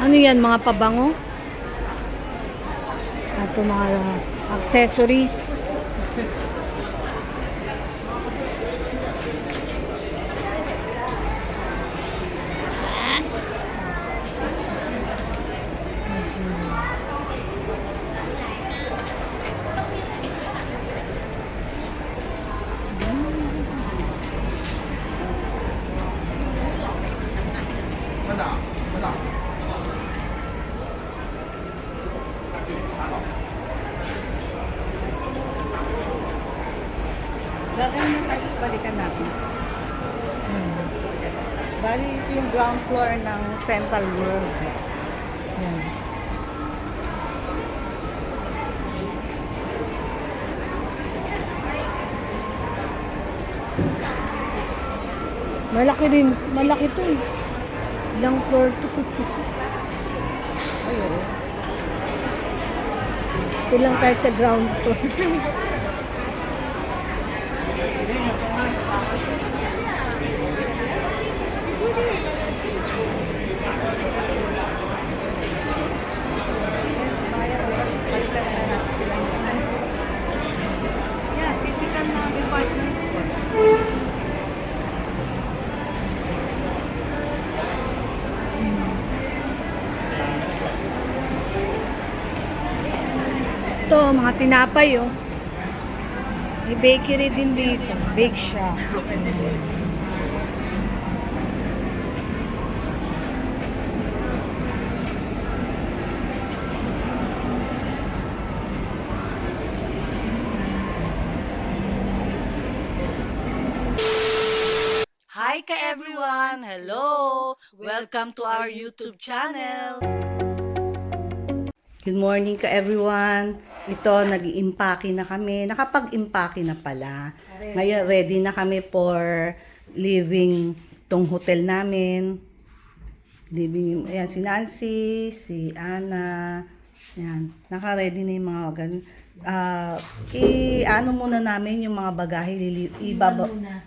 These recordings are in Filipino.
Ano yan, mga pabango? Ito mga accessories. Gagawin na tayo, balikan natin. Bali, ito yung ground floor ng Central World. Yan. Malaki rin. Malaki to eh. Ilang floor to. Ayun. Ito lang tayo sa ground floor. Yeah, typical na department store. Ito, mga tinapay oh. May bakery din dito. Bake shop. Hi ka everyone! Hello! Welcome to our YouTube channel! Good morning ka everyone! Ito, nag-i-impake na kami. Nakapag-impake na pala. Ngayon, ready na kami for leaving tong hotel namin. Leaving, ayan, si Nancy, si Ana. Ayan, naka-ready na yung mga ganun. I-ano muna namin yung mga bagahe,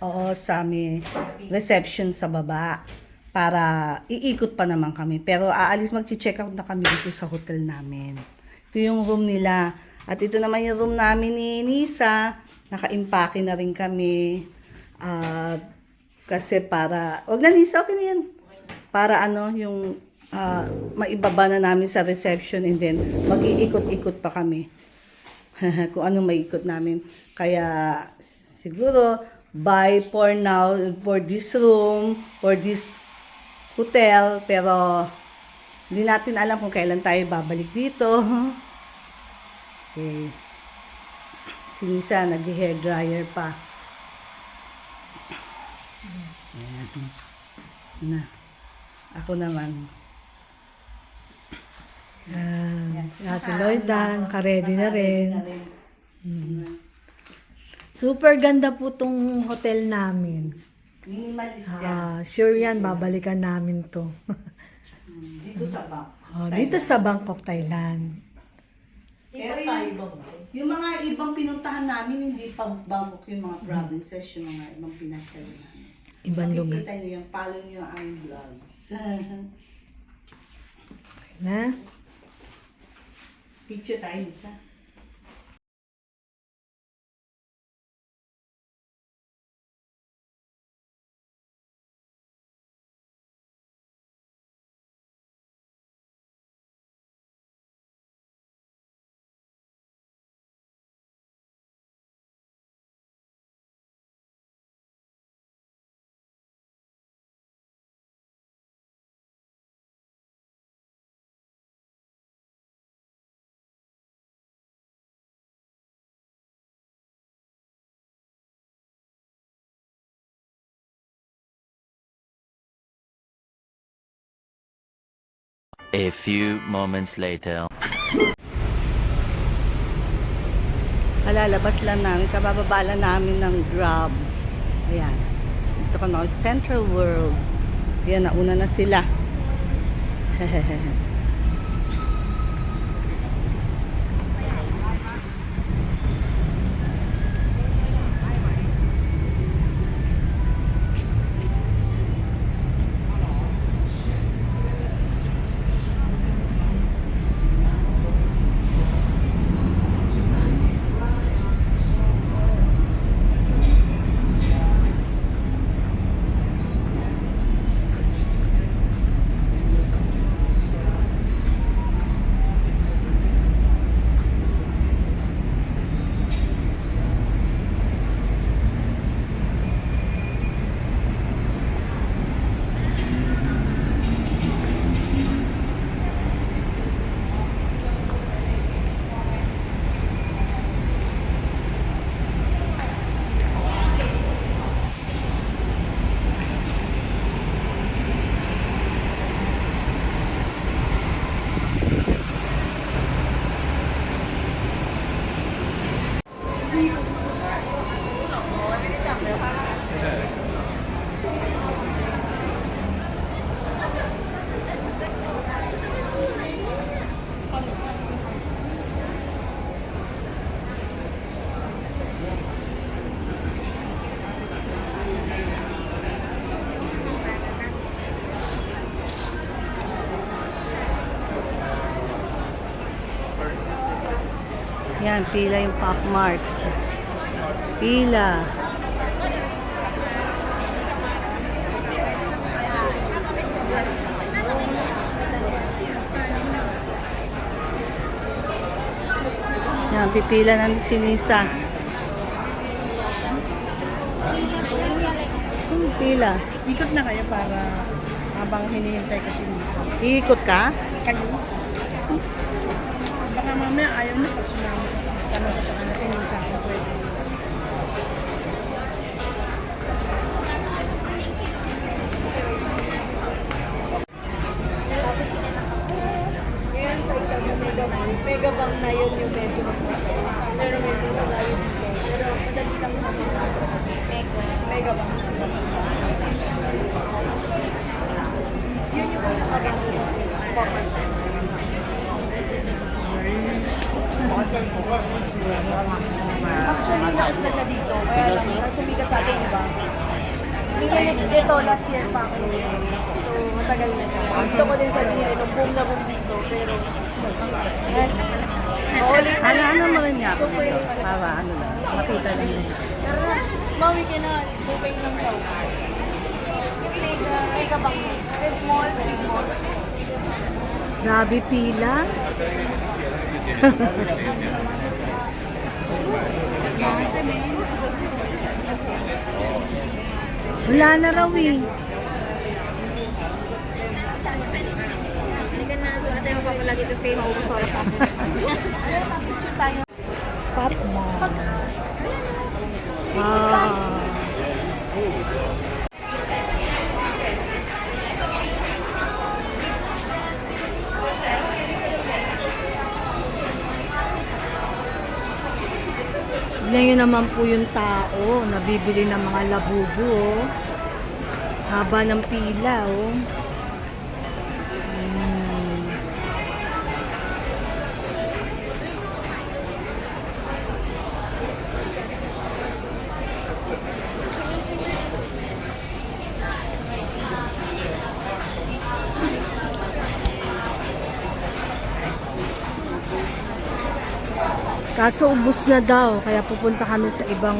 oo, sa may reception sa baba para iikot pa naman kami. Pero magche-check out na kami dito sa hotel namin. Ito yung room nila. At ito naman yung room namin ni Nisa. Naka-impake na rin kami. Kasi para, wag na Nisa, okay na yan. Para yung maibaba na namin sa reception and then mag-iikot-ikot pa kami. Kung ano maikot namin. Kaya siguro bye for now for this room, for this hotel. Pero hindi natin alam kung kailan tayo babalik dito. Okay. Si Nisa nag-hair dryer pa. Ayan. Na. Ako naman. Yan. Si Ate Lloyda, naka-ready na rin. Super ganda po tong hotel namin. Minimalist yan. Sure yan, babalikan namin to. Dito sa Bangkok. Dito sa Bangkok, Thailand. Pero yung mga ibang pinuntahan namin, hindi pa Bangkok yung mga provinces, yung mga ibang pinasya namin. Ibang lugar. Makikita nyo yung follow nyo ang vlogs. Na? Picture tayo, Nisa. A few moments later. Kalalabas lang namin, kabababa lang namin ng Grab. Ayan. Dito kami sa Central World. Ayan, nauna na sila. Yan, pila yung Pop Mart. Pila. Yan, pipila na si Lisa. Pila. Ikot na kayo para habang hinihintay ko si Lisa. Iikot ka? Kayo? Baka mamaya ayaw mo pag sumama. Tanong ko sa kanya, pinisa ko pwede. Mega Bank na yun yung medyo mas pero medyo malayo dito. Pero madali lang naman. Mega Bank. Yun yung pinakaganda. Actually, nakas na siya dito. Kaya lang, sumikat sa atin, diba? Dito, last year pa ako. So, matagal na siya. Dito ko din sabihin, nung boom na boom dito. Pero, Ano mo rin nga ako dito? Para ano lang, makita lang nila. Mawi ka na, booking lang daw. Mega Bank na. Small, small. Grabe pila. Wala na raw eh. Halika na, wala tayo papalagi ito sa maubos oras ako. Pop Mart. Tignan nyo naman po yung tao, nabibili ng mga labubu, oh. Haba ng pila, oh. Kaso ubos na daw, kaya pupunta kami sa ibang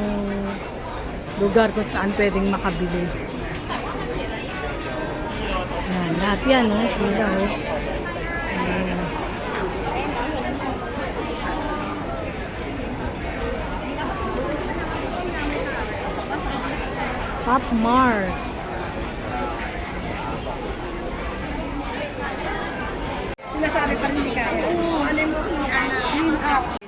lugar kung saan pwedeng makabili. Yan, lahat yan, oh. Pila, oh. Ayan. Pop Mart. Sinasabi pa rin hindi kaya. Oo, alam mo ni Ana, clean up.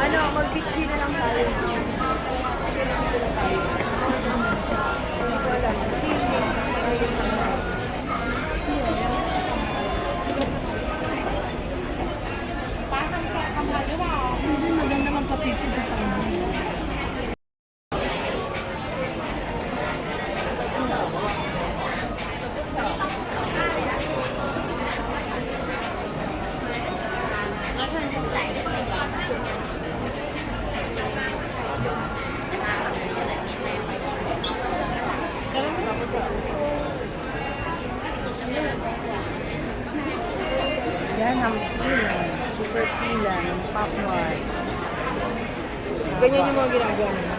Ano, mag-pixie na lang tayo. Hindi maganda magpa-picture doon sa kanya. Yan ang pila. Super pila ng Pop Mart. Ganyan yung mga ginagawa nila.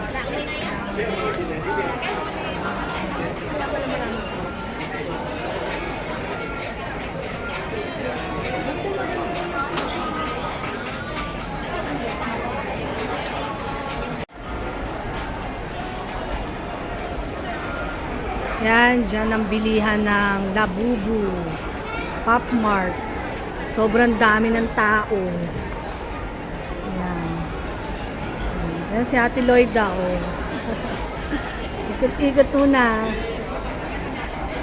Yan, dyan ang bilihan ng labubu. Pop Mart. Sobrang dami ng tao. Yan. Yan si Ate Lloyda, oh. Ikot-ikot muna.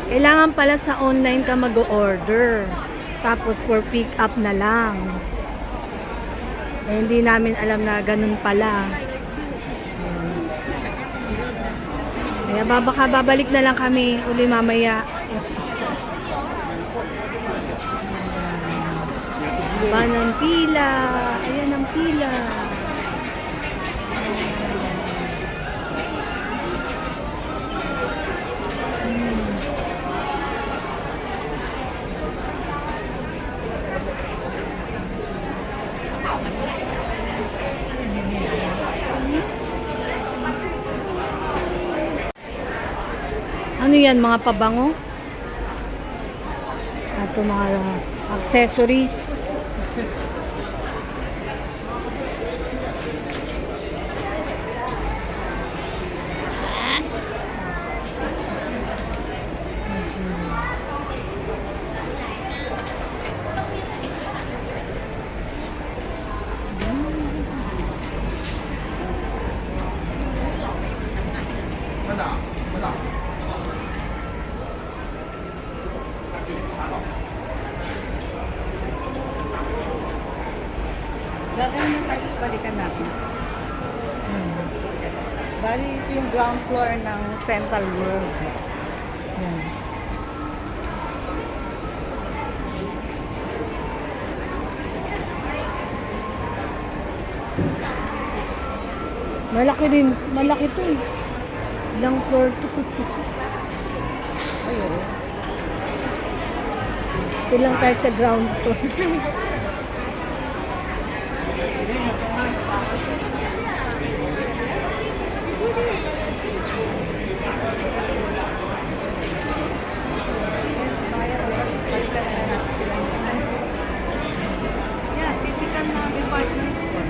Kailangan pala sa online ka mag-order. Tapos for pick up na lang. Eh, hindi namin alam na ganun pala. Kaya baka babalik na lang kami uli mamaya. Ba ng pila. Ayan ang pila. Ano yan, mga pabango? Ito mga accessories. Gagawin na tayo, balikan natin. Bali, ito yung ground floor ng Central World. Yan. Malaki din. Malaki to eh. Ilang floor to. Ayun. Ito lang tayo sa ground floor. Yeah, typical na department store.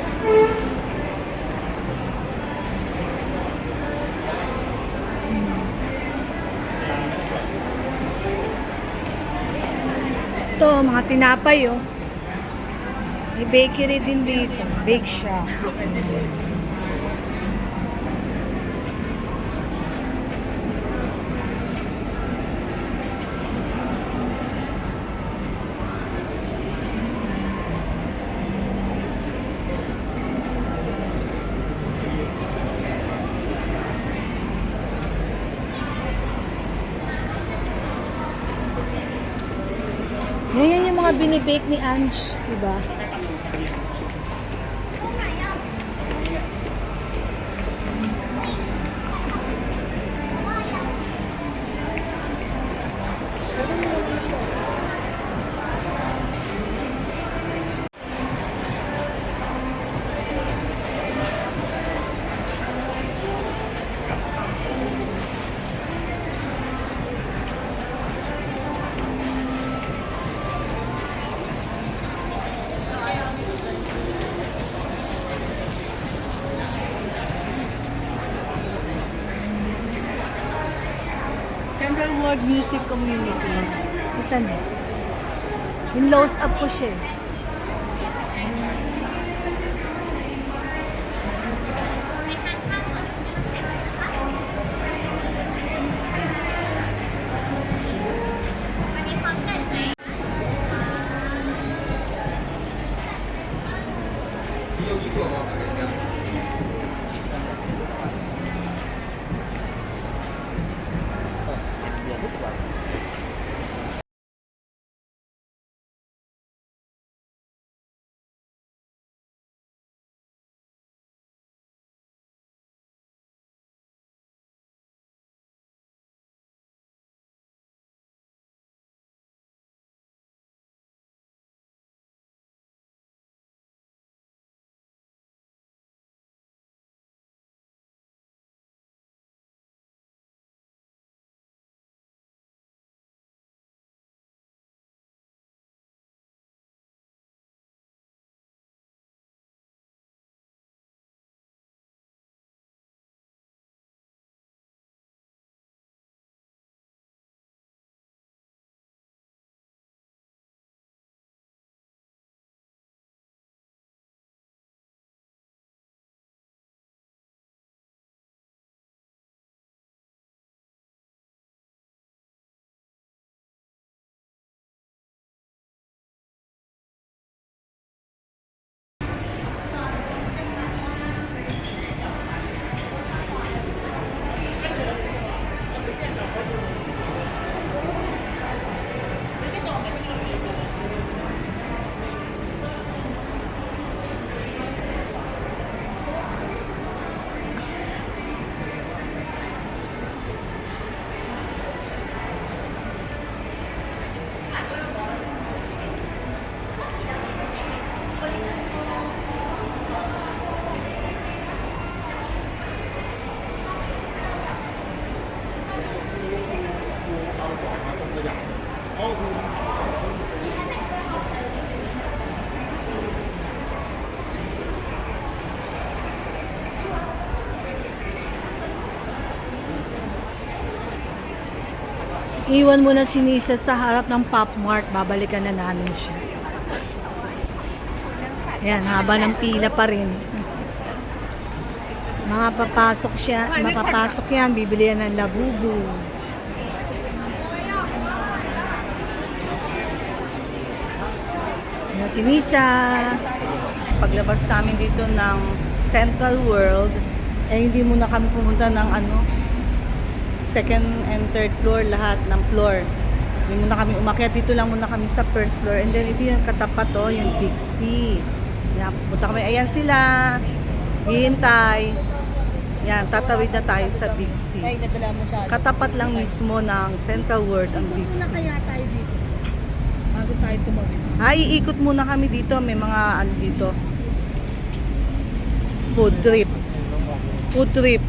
Ito, mga tinapay oh. May bakery din dito. Bake shop. Yan yung mga binibake ni Ange, diba? Central World Music Community. Ito na. In-close up ko siya eh. Iwan mo na si Nisa sa harap ng Pop Mart. Babalikan na namin siya. Ayan, haba ng pila pa rin. Mapapasok yan, bibili yan ng labubu. Ayan si Nisa. Paglabas namin dito ng Central World, hindi muna kami pumunta ng second and third floor, lahat ng floor. Hindi muna kami umakyat, dito lang muna kami sa first floor. And then ito yung katapat yung Big C. Yan, pupunta kami, ayan sila. Hihintay. Yan, tatawid na tayo sa Big C. Ay, nadala mo siya. Katapat lang mismo ng Central World ang Big C. Kaya tayo dito. Bago tayo tumawid. Iikot muna kami dito. May mga dito. Food trip. Food trip.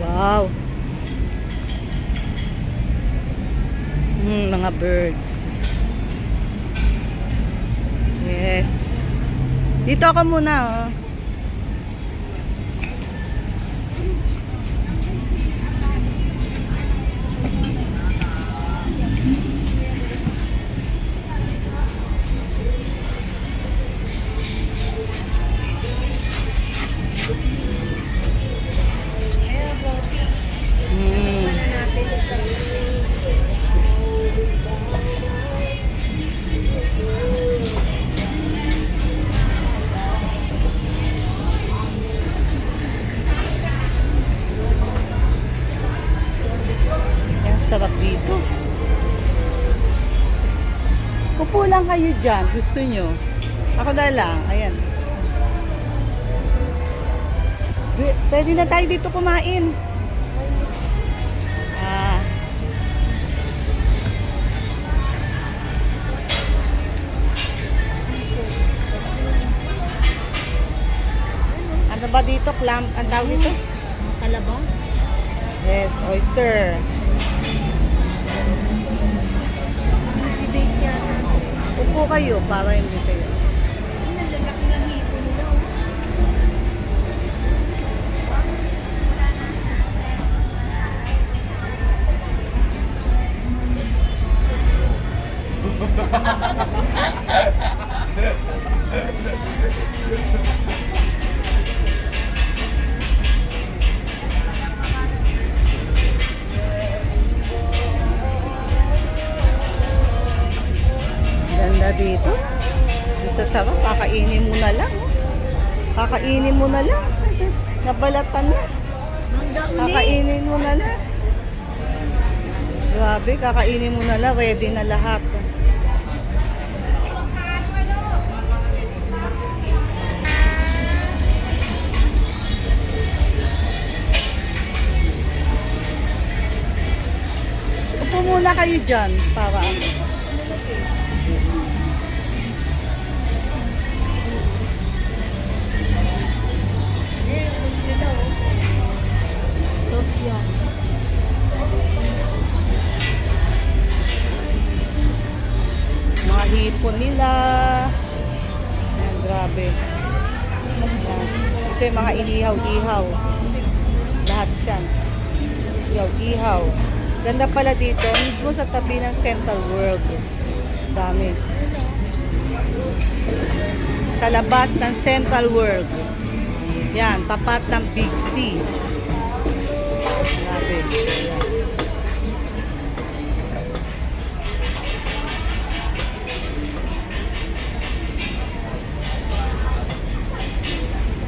Wow. Mga birds. Yes. Dito ako muna, oh. Sarap dito. Upo lang kayo dyan. Gusto nyo? Ako na lang. Ayan. Pwede na tayo dito kumain. Ano ba dito? Clam? Ang tawag dito? Kalabaw? Yes, oyster. Upo kayo para hindi kayo. Ganda dito. Isa sarap. Kakainin mo na lang. Kakainin mo na lang. Nabalatan na. Kakainin mo na lang. Grabe, kakainin mo na lang. Ready na lahat. Upo muna kayo dyan para Sosya. mga hipon nila. Ayan, grabe. Ayan. Ito yung mga inihaw-ihaw. Lahat siya. Ihaw-ihaw. Ganda pala dito. Mismo sa tabi ng Central World. Dami. Sa labas ng Central World. Yan, tapat ng Big C. Grabe. Ayan.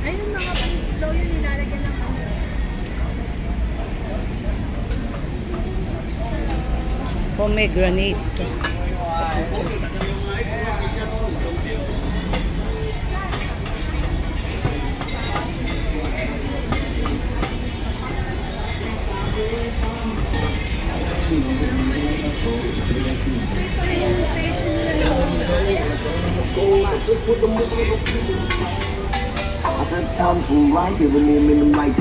Ayun mga pang-slow yun, nilalagyan ng ano. Pomegranate. I've had time to write, giving him in the mic.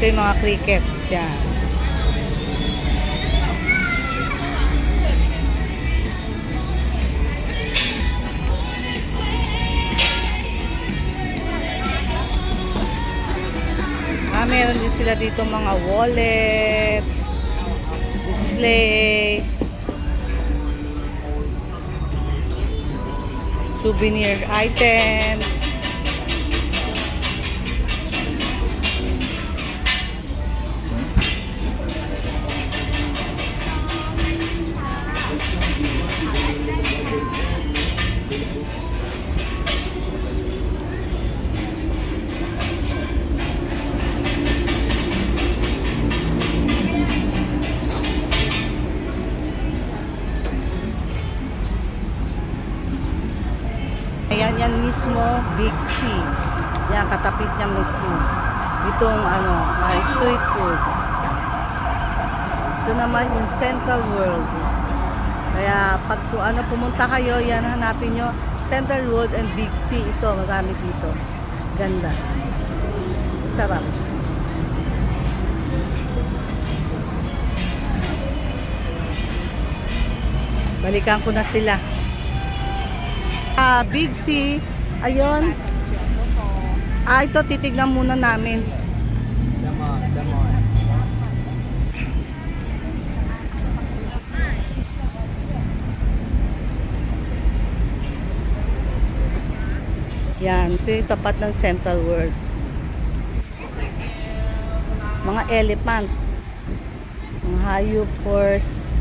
yung mga crickets. Yan. Meron din sila dito mga wallet, display, souvenir items. Ayan, yan mismo, Big C. Yan, katapit niya mismo. Itong street food. Ito naman yung Central World. Kaya pag pumunta kayo, yan hanapin nyo. Central World and Big C. Ito, marami dito. Ganda. Sarap. Balikan ko na sila. Big C. Ayun. Ito titignan muna namin. Yan, ito yung tapat ng Central World. Mga elephant. Mga hayop, horse.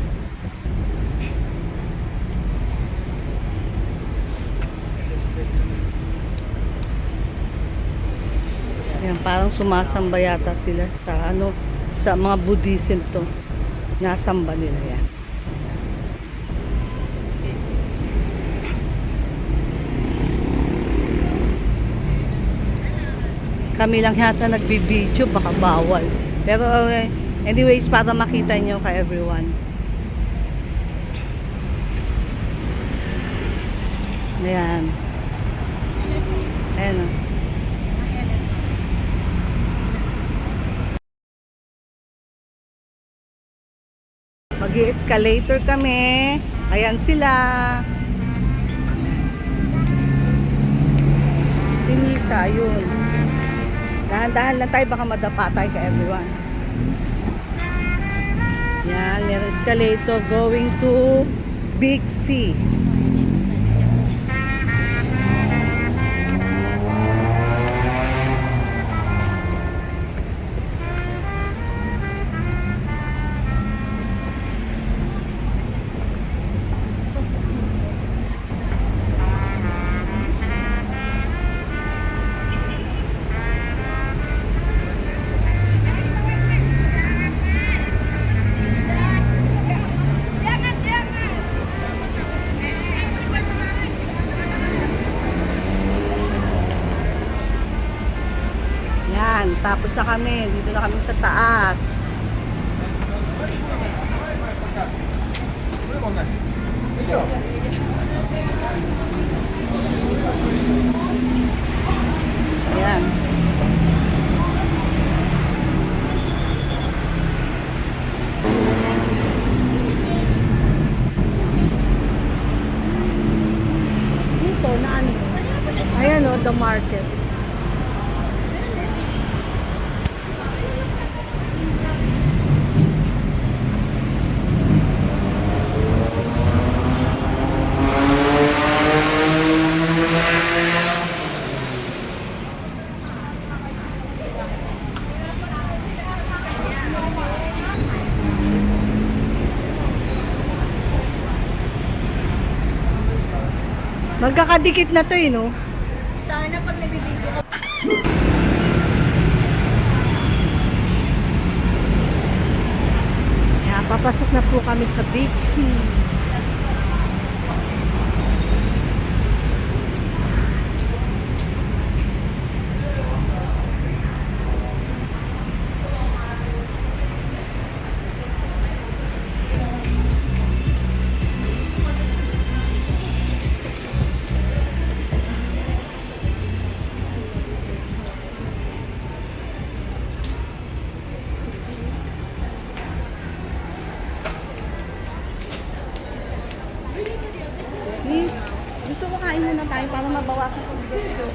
Yan, parang sumasamba yata sila sa sa mga Buddhism to. Nasamba nila yan. Kami lang yata nagbibideo, baka bawal. Pero anyways, para makita nyo ka everyone. Ayan. Ayan o. Mag-escalator kami. Ayan sila. Si Nisa, ayun. Dahan-dahan lang tayo, baka madapa tayo ka everyone. Yan, meron escalator going to Big C. Tapos na kami, dito na kami sa taas. Ayan. Dito na ano? Ayan o, the market. Magkakadikit na to eh, no? Sana pag nagbibideo ka. Kaya papasok na po kami sa Big C. Para mabawasan ko dito.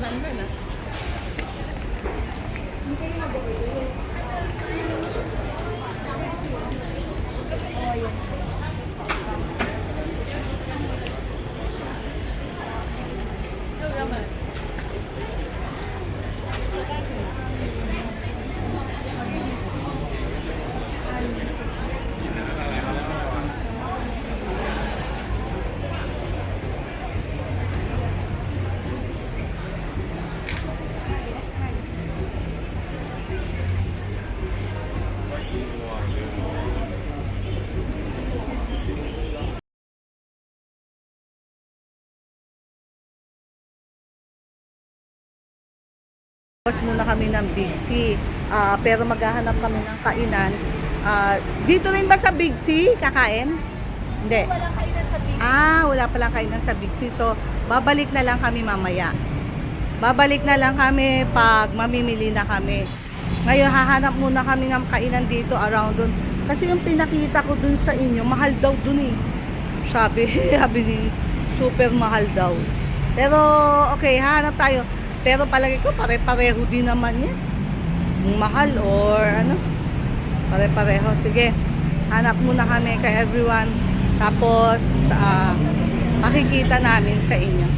Tapos muna kami ng Big C. Pero maghahanap kami ng kainan. Dito rin ba sa Big C kakain? Hindi. Walang kainan sa beach. Wala palang kainan sa Big C. So, babalik na lang kami mamaya. Babalik na lang kami pag mamimili na kami. Ngayon, hahanap muna kami ng kainan dito around dun. Kasi yung pinakita ko dun sa inyo, mahal daw dun eh. Sabi ni super mahal daw. Pero, okay, hahanap tayo. Pero palagi ko, pare-pareho din naman yan. Yung mahal or ano. Pare-pareho. Sige, hanap muna kami kay everyone. Tapos, makikita namin sa inyo.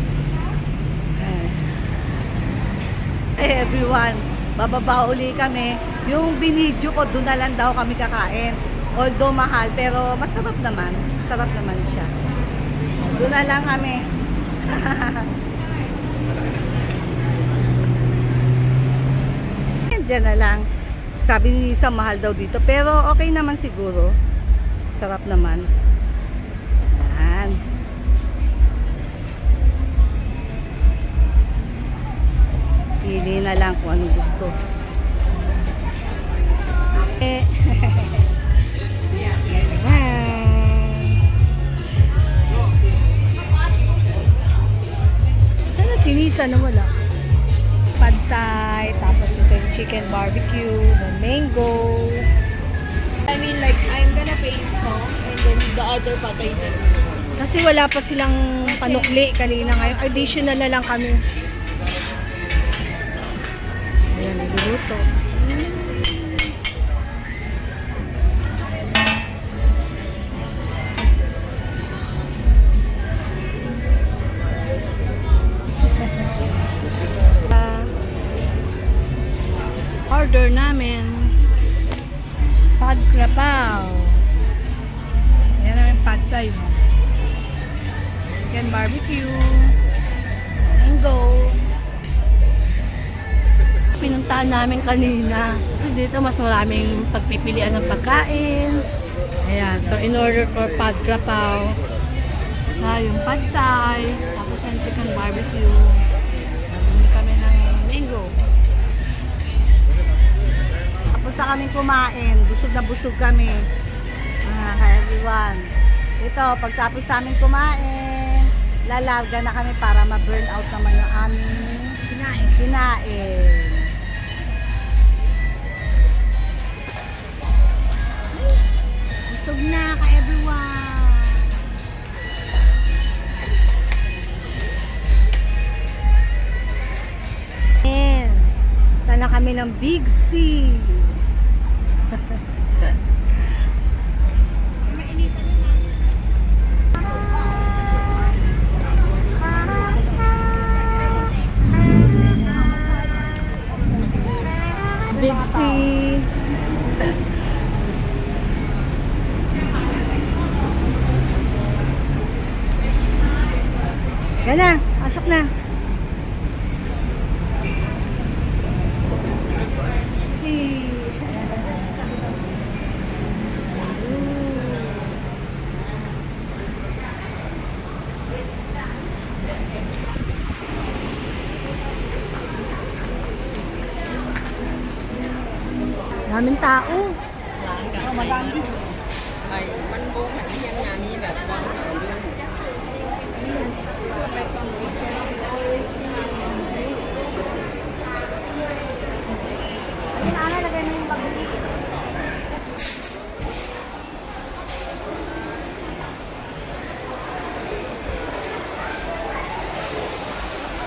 Everyone, bababa uli kami. Yung binidyo ko, doon na lang daw kami kakain. Although mahal, pero masarap naman. Masarap naman siya. Doon na lang kami. Diyan na lang. Sabi ni Lisa, mahal daw dito. Pero okay naman siguro. Sarap naman. Yan. Pili na lang kung ano gusto. Sana si Nisa na wala. Pad Thai, tapos ito yung chicken barbecue, the mango. I mean, like, I'm gonna pay some and then the other patay na. Kasi wala pa silang panukli kanina ngayon. Additional na lang kami. Ayan, niluluto. Order namin pad krabaw. Yan ang pad thai mo. Chicken barbecue. Mango. Pinuntahan namin kanina. Kasi dito mas maraming pagpipilian ng pagkain. Ayan. So in order for pad krabaw. Yung pad thai. Tapos yung chicken barbecue. Bumili kami ng mango. Tapos na kaming kumain. Busog na busog kami. Everyone. Ito, pagtapos sa amin kumain, lalarga na kami para ma-burn out naman yung aming kinain. Busog na ka everyone. Ayan. Sana kami ng Big C. Big C. Yan na, pasok na. Daming tao. มันโบกเหมือนที่ยังงานนี้แบบวางหาเรื่อง Ano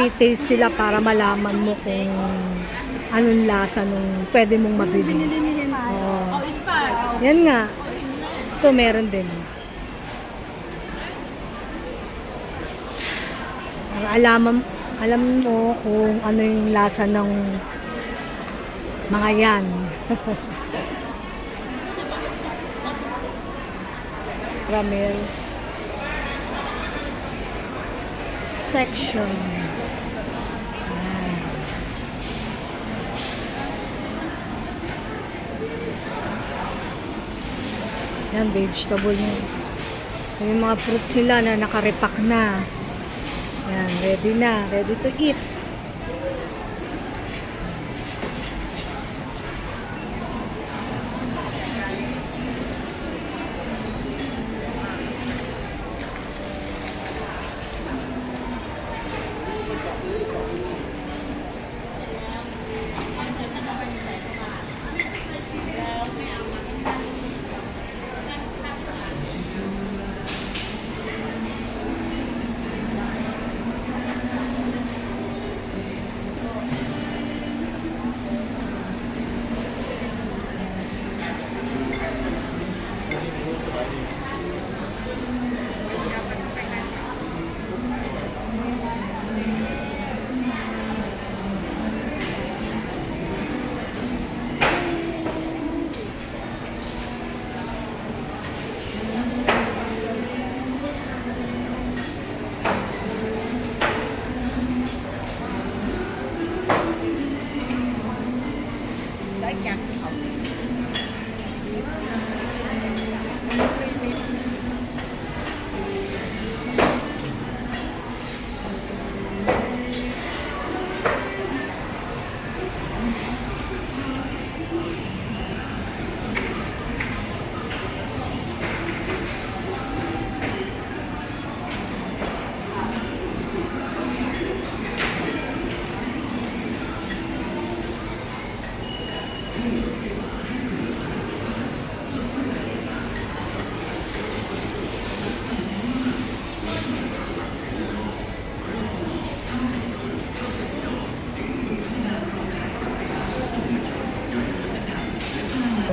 magti-taste sila para malaman mo kung anong lasa nung pwede mong mabili. Oo. Yan nga. Ito meron din. Para alam mo kung ano yung lasa ng mga yan. Caramel section. Yan, vegetable na. Yung mga fruits nila na nakarepack na. Yan, ready na. Ready to eat.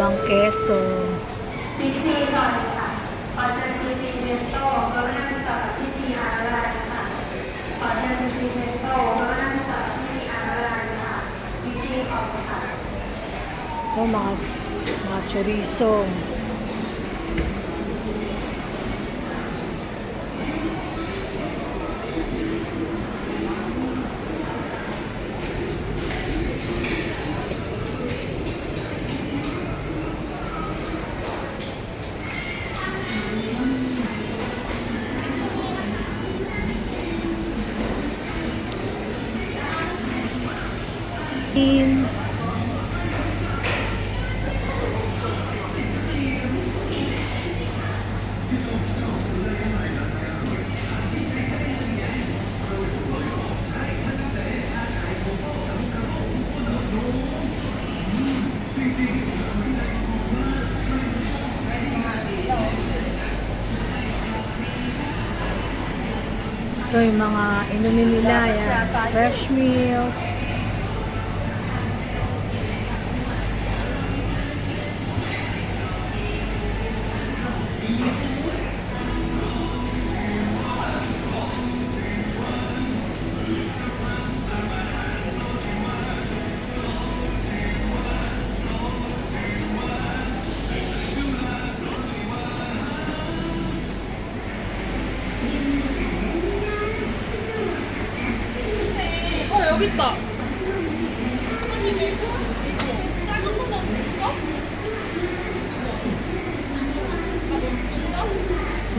Bang keso. Oh, mga chorizo. Ito yung mga inumin nila. Yan. Fresh milk. 여기 있다.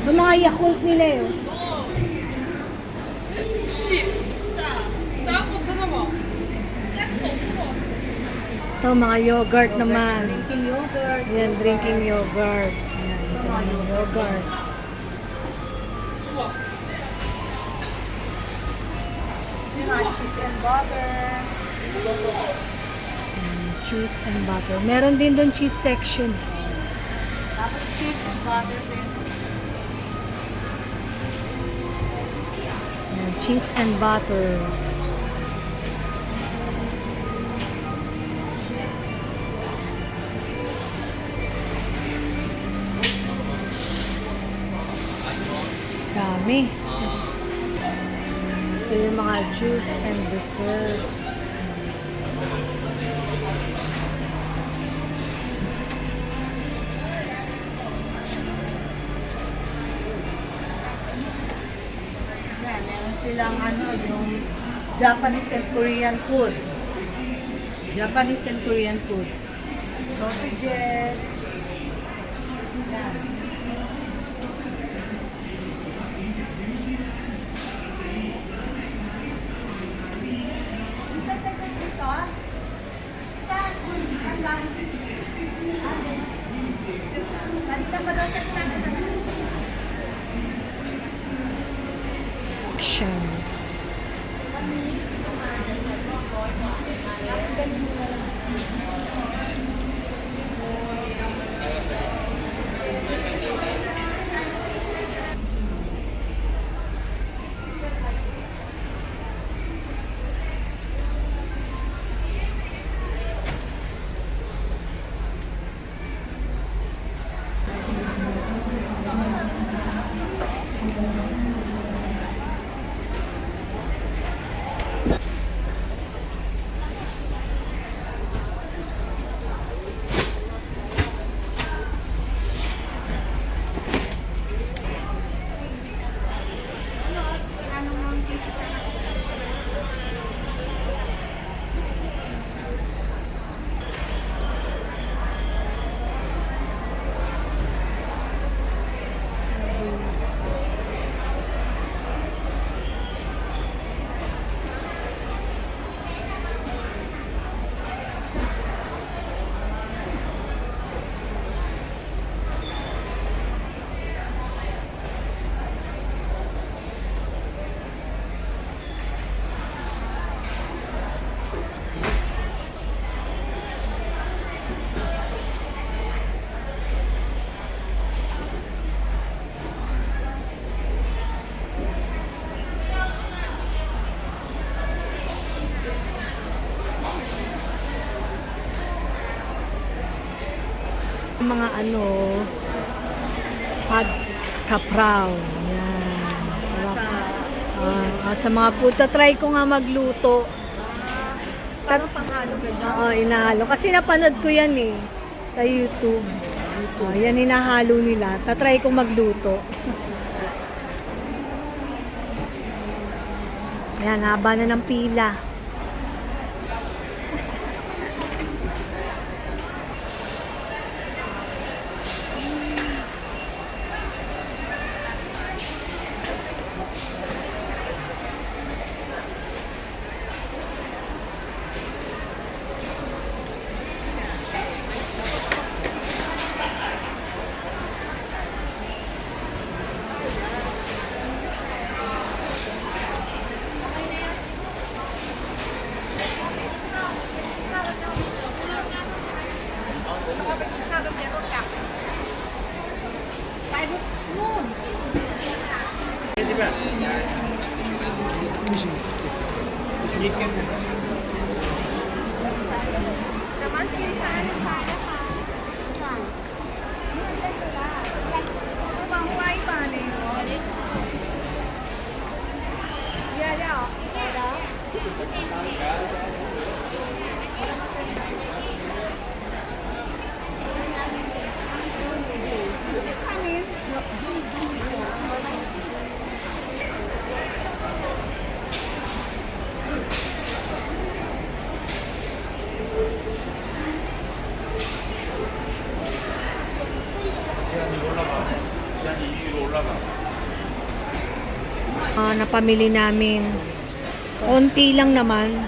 Ito mga Yakult nila yun. 10. 작은 거 찾아봐. Ito mga yogurt naman. Drinking yogurt. Yan, drinking yogurt. Yan, ito naman yogurt. Cheese and butter. Cheese and butter. Meron din doon cheese section. Tapos cheese and butter din. Yan, cheese and butter. kami. Ito yung mga juice and desserts. Yan, meron silang yung Japanese and Korean food. Japanese and Korean food. Sausages. Yan. Isa second dito. Isa. Kanina pa daw siya tinatawag. Action. Mga pad kapraw. Yan. Sarap. Sa mga puta, try ko nga magluto. Parang panghalo ka dyan. Oo, inahalo. Kasi napanood ko yan sa YouTube. Yan hinahalo nila. Tatry ko magluto. Yan, haba na ng pila. Napamili namin. Konti lang naman.